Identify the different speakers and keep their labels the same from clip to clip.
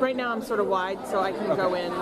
Speaker 1: Right now I'm sort of wide, so I can go in.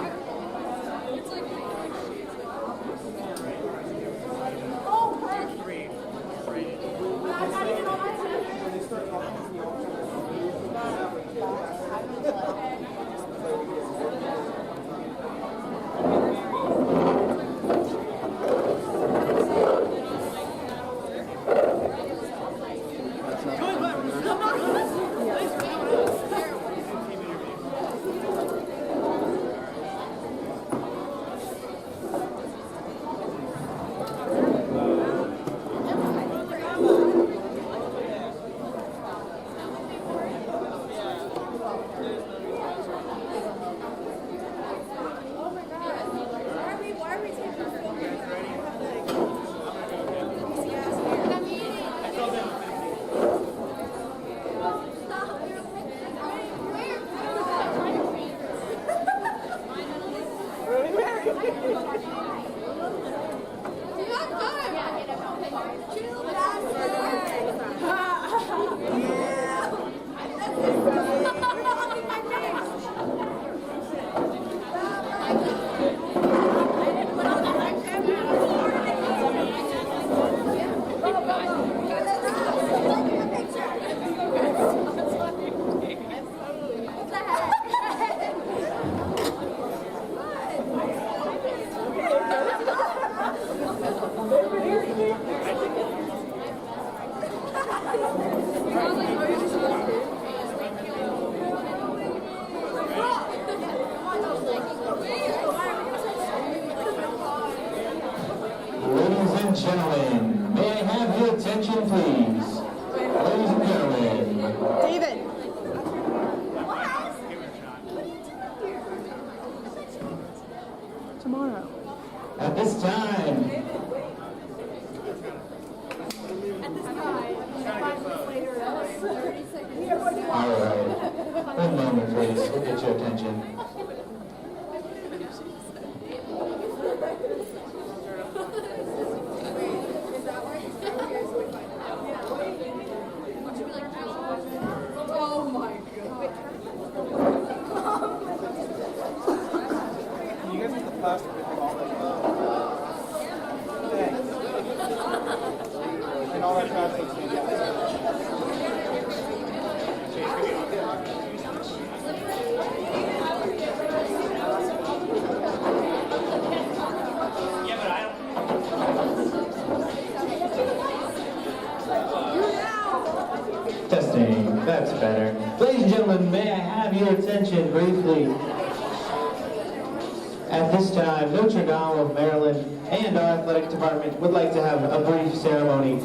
Speaker 2: Ladies and gentlemen, may I have your attention, please? Ladies and gentlemen.
Speaker 1: David. Tomorrow.
Speaker 2: At this time. All right. One moment, please. We'll get your attention. Testing, that's better. Ladies and gentlemen, may I have your attention briefly? At this time, Notre Dame of Maryland and our athletic department would like to have a brief ceremony.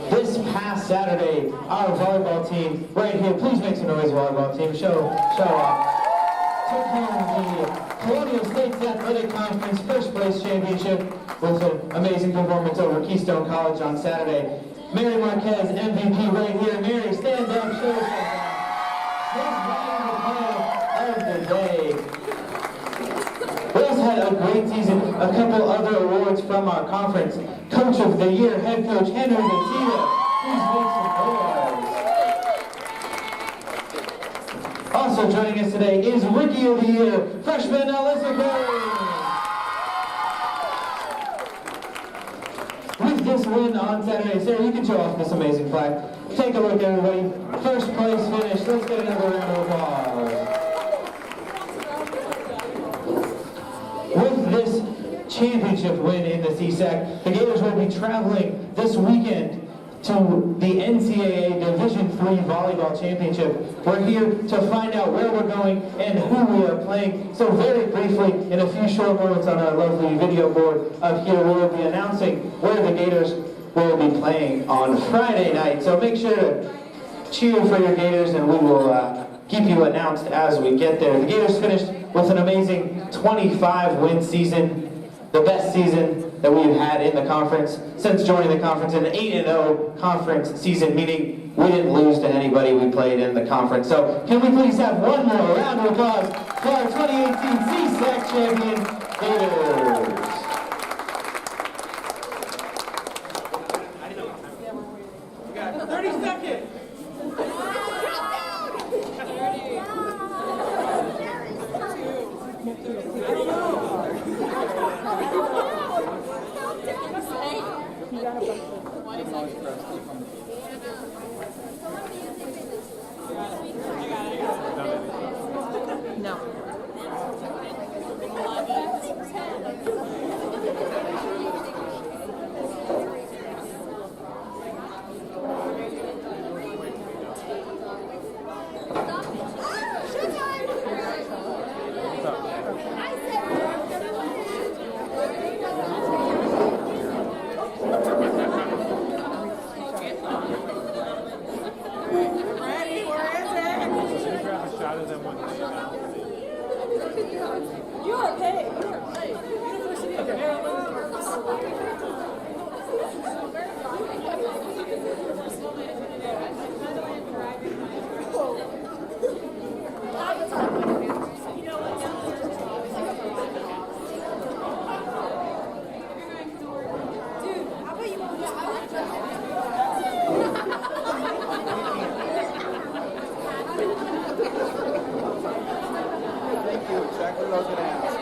Speaker 2: This past Saturday, our volleyball team, right here, please make some noise, volleyball team, show off. Took home the Colonial States Athletic Conference First Place Championship with an amazing performance over Keystone College on Saturday. Mary Marquez, MVP right here. Mary, stand up, show us the player of the day. We also had a great season, a couple other awards from our conference. Coach of the Year, Head Coach Henry Batista. Please make some noise. Also joining us today is Rookie of the Year, freshman Alyssa Perry. With this win on Saturday, Sarah, you can show off this amazing flag. Take a look, everybody. First place finish. Let's get another round of applause. With this championship win in the CSAC, the Gators will be traveling this weekend to the NCAA Division III Volleyball Championship. We're here to find out where we're going and who we are playing. So very briefly, in a few short moments on our lovely video board up here, we will be announcing where the Gators will be playing on Friday night. So make sure to cheer for your Gators, and we will keep you announced as we get there. The Gators finished with an amazing 25-win season, the best season that we've had in the conference since joining the conference, an 8-0 conference season, meaning we didn't lose to anybody we played in the conference. So can we please have one more round of applause for our 2018 CSAC champion, Gators.
Speaker 3: You got 30 seconds. better than what they got.
Speaker 1: You are paid. You are paid. University of Maryland.
Speaker 3: Thank you. Exactly what I was going to ask.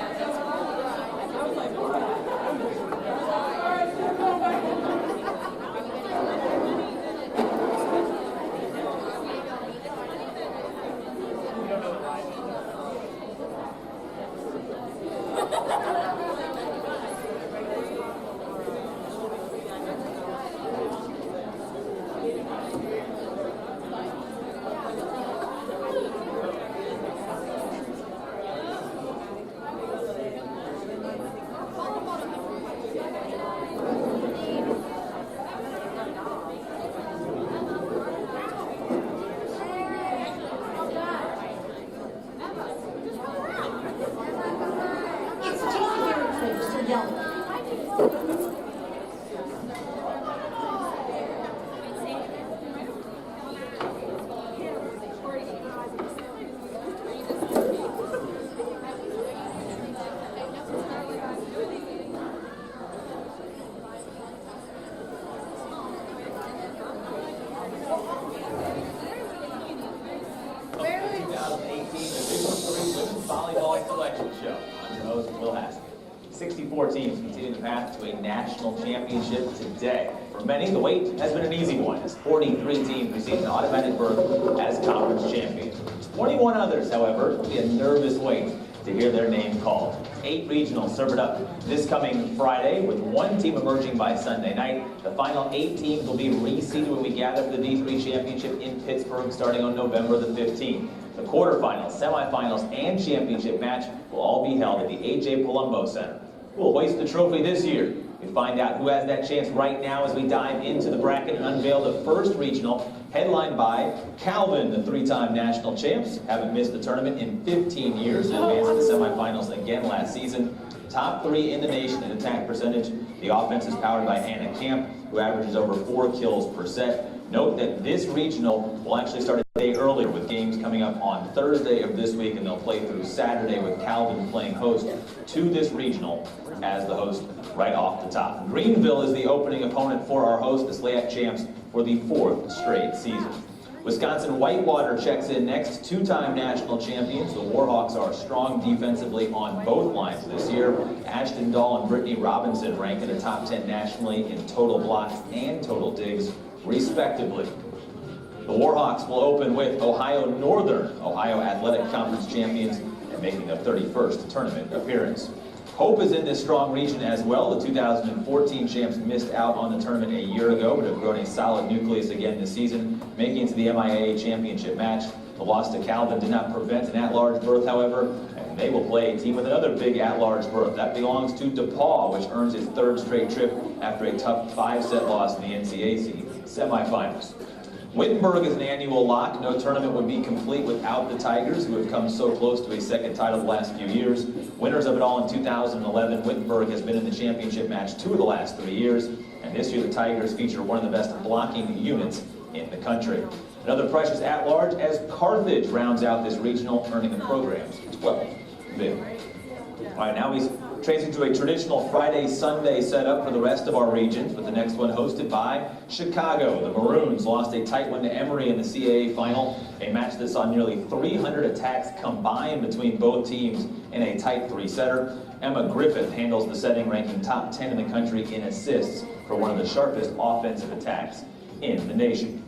Speaker 4: Volleyball Selection Show. I'm your host, Will Haskell. 64 teams continue the path to a national championship today. For many, the wait has been an easy one, as 43 teams receive an automatic berth as conference champions. 21 others, however, will be a nervous wait to hear their name called. 8 regionals serve it up this coming Friday, with 1 team emerging by Sunday night. The final 8 teams will be reseeded when we gather for the D3 championship in Pittsburgh starting on November the 15th. The quarterfinals, semifinals, and championship match will all be held at the A.J. Palumbo Center. Who will hoist the trophy this year? We find out who has that chance right now as we dive into the bracket and unveil the first regional, headlined by Calvin, the 3-time national champs. Haven't missed the tournament in 15 years and advanced to the semifinals again last season. Top 3 in the nation in attack percentage. The offense is powered by Anna Camp, who averages over 4 kills per set. Note that this regional will actually start a day earlier, with games coming up on Thursday of this week, and they'll play through Saturday with Calvin playing host to this regional as the host right off the top. Greenville is the opening opponent for our host, the SLAC champs, for the 4th straight season. Wisconsin Whitewater checks in next, 2-time national champions. The Warhawks are strong defensively on both lines this year. Ashton Dahl and Brittany Robinson rank in the top 10 nationally in total blocks and total digs, respectively. The Warhawks will open with Ohio Northern, Ohio Athletic Conference champions, and making their 31st tournament appearance. Hope is in this strong region as well. The 2014 champs missed out on the tournament a year ago, but have grown a solid nucleus again this season, making it to the MIAA championship match. The loss to Calvin did not prevent an at-large berth, however, and they will play a team with another big at-large berth. That belongs to DePaul, which earns its 3rd straight trip after a tough 5-set loss in the NCAA semifinals. Wittenberg is an annual lock. No tournament would be complete without the Tigers, who have come so close to a 2nd title the last few years. Winners of it all in 2011, Wittenberg has been in the championship match 2 of the last 3 years, and this year the Tigers feature one of the best blocking units in the country. Another precious at-large as Carthage rounds out this regional, earning the program's 12th bid. All right, now we transition to a traditional Friday-Sunday setup for the rest of our regions, with the next one hosted by Chicago. The Maroons lost a tight one to Emory in the CAA final, a match that saw nearly 300 attacks combined between both teams in a tight 3-setter. Emma Griffith handles the setting, ranking top 10 in the country in assists for one of the sharpest offensive attacks in the nation.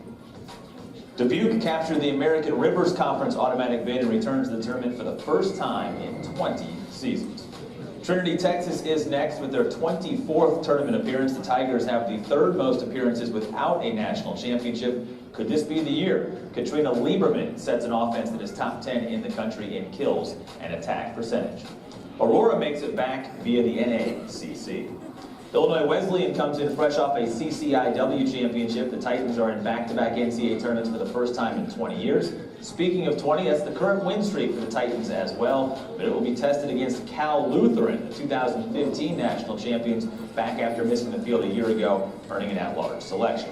Speaker 4: Dubuque captured the American Rivers Conference automatic bid and returns to the tournament for the first time in 20 seasons. Trinity, Texas is next with their 24th tournament appearance. The Tigers have the 3rd most appearances without a national championship. Could this be the year? Katrina Lieberman sets an offense that is top 10 in the country in kills and attack percentage. Aurora makes it back via the NACC. Illinois Wesleyan comes in fresh off a CCIW championship. The Titans are in back-to-back NCAA tournaments for the first time in 20 years. Speaking of 20, that's the current win streak for the Titans as well, but it will be tested against Cal Lutheran, the 2015 national champions, back after missing the field a year ago, earning an at-large selection.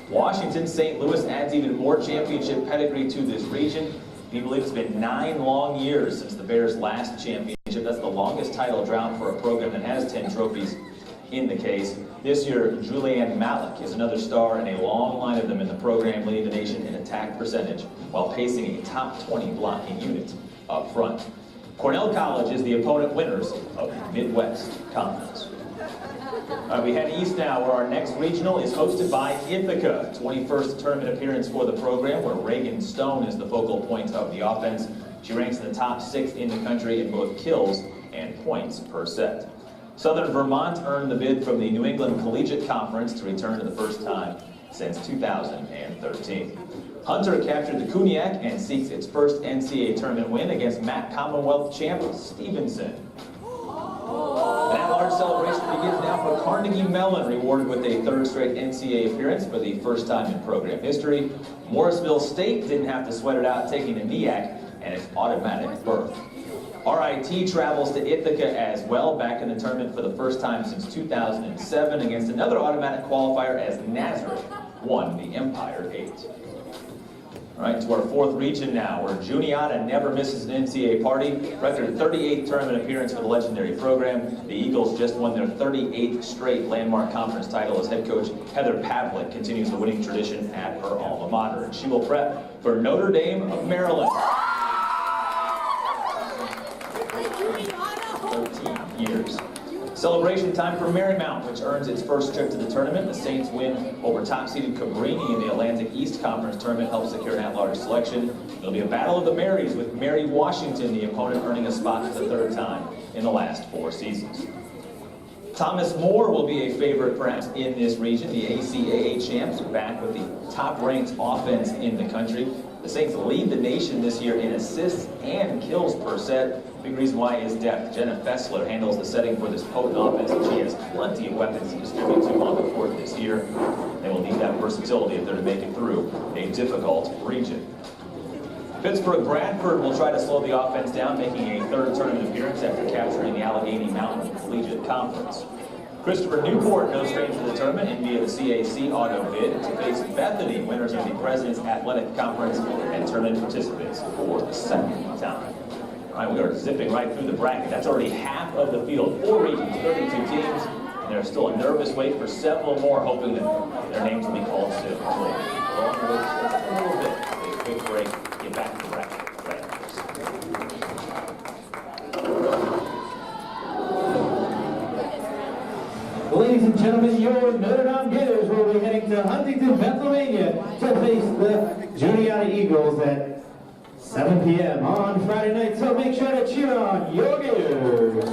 Speaker 4: Washington St. Louis adds even more championship pedigree to this region. People believe it's been 9 long years since the Bears' last championship. That's the longest title drought for a program that has 10 trophies in the case. This year, Julianne Malik is another star in a long line of them in the program, leading the nation in attack percentage while pacing a top 20 blocking unit up front. Cornell College is the opponent winners of the Midwest Conference. We head east now, where our next regional is hosted by Ithaca. 21st tournament appearance for the program, where Reagan Stone is the focal point of the offense. She ranks in the top 6 in the country in both kills and points per set. Southern Vermont earned the bid from the New England Collegiate Conference to return for the first time since 2013. Hunter captured the Cognac and seeks its first NCAA tournament win against MAC Commonwealth champ Stevenson. An at-large celebration begins now for Carnegie Mellon, rewarded with a 3rd straight NCAA appearance for the first time in program history. Morrisville State didn't have to sweat it out, taking a NEAC and its automatic berth. RIT travels to Ithaca as well, back in the tournament for the first time since 2007 against another automatic qualifier as Nazareth won the Empire 8. All right, to our 4th region now, where Juniata never misses an NCAA party. Record 38th tournament appearance for the legendary program. The Eagles just won their 38th straight landmark conference title as head coach Heather Pavlik continues the winning tradition at her alma mater. And she will prep for Notre Dame of Maryland. 13 years. Celebration time for Marymount, which earns its first trip to the tournament. The Saints win over top-seeded Cabrini in the Atlantic East Conference tournament, helps secure an at-large selection. It'll be a battle of the Marys, with Mary Washington, the opponent, earning a spot for the 3rd time in the last 4 seasons. Thomas More will be a favorite perhaps in this region. The ACAA champs are back with the top-ranked offense in the country. The Saints lead the nation this year in assists and kills per set. Big reason why is depth. Jenna Fessler handles the setting for this potent offense, and she has plenty of weapons to distribute to on the court this year. They will need that versatility if they're to make it through a difficult region. Pittsburgh Bradford will try to slow the offense down, making a 3rd tournament appearance after capturing the Allegheny Mountain Collegiate Conference. Christopher Newport, no stranger to the tournament, in via the CAC auto bid to face Bethany, winners of the President's Athletic Conference and tournament participants for the 2nd time. All right, we are zipping right through the bracket. That's already half of the field. 4 regions, 32 teams, and there's still a nervous wait for several more, hoping that their names will be called soon. Well, just a little bit. A quick break. Get back to the bracket.
Speaker 2: Ladies and gentlemen, your Notre Dame Gators will be heading to Huntington, Pennsylvania to face the Juniata Eagles at 7 p.m. on Friday night, so make sure to cheer on your Gators.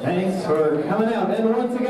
Speaker 2: Thanks for coming out, and once again,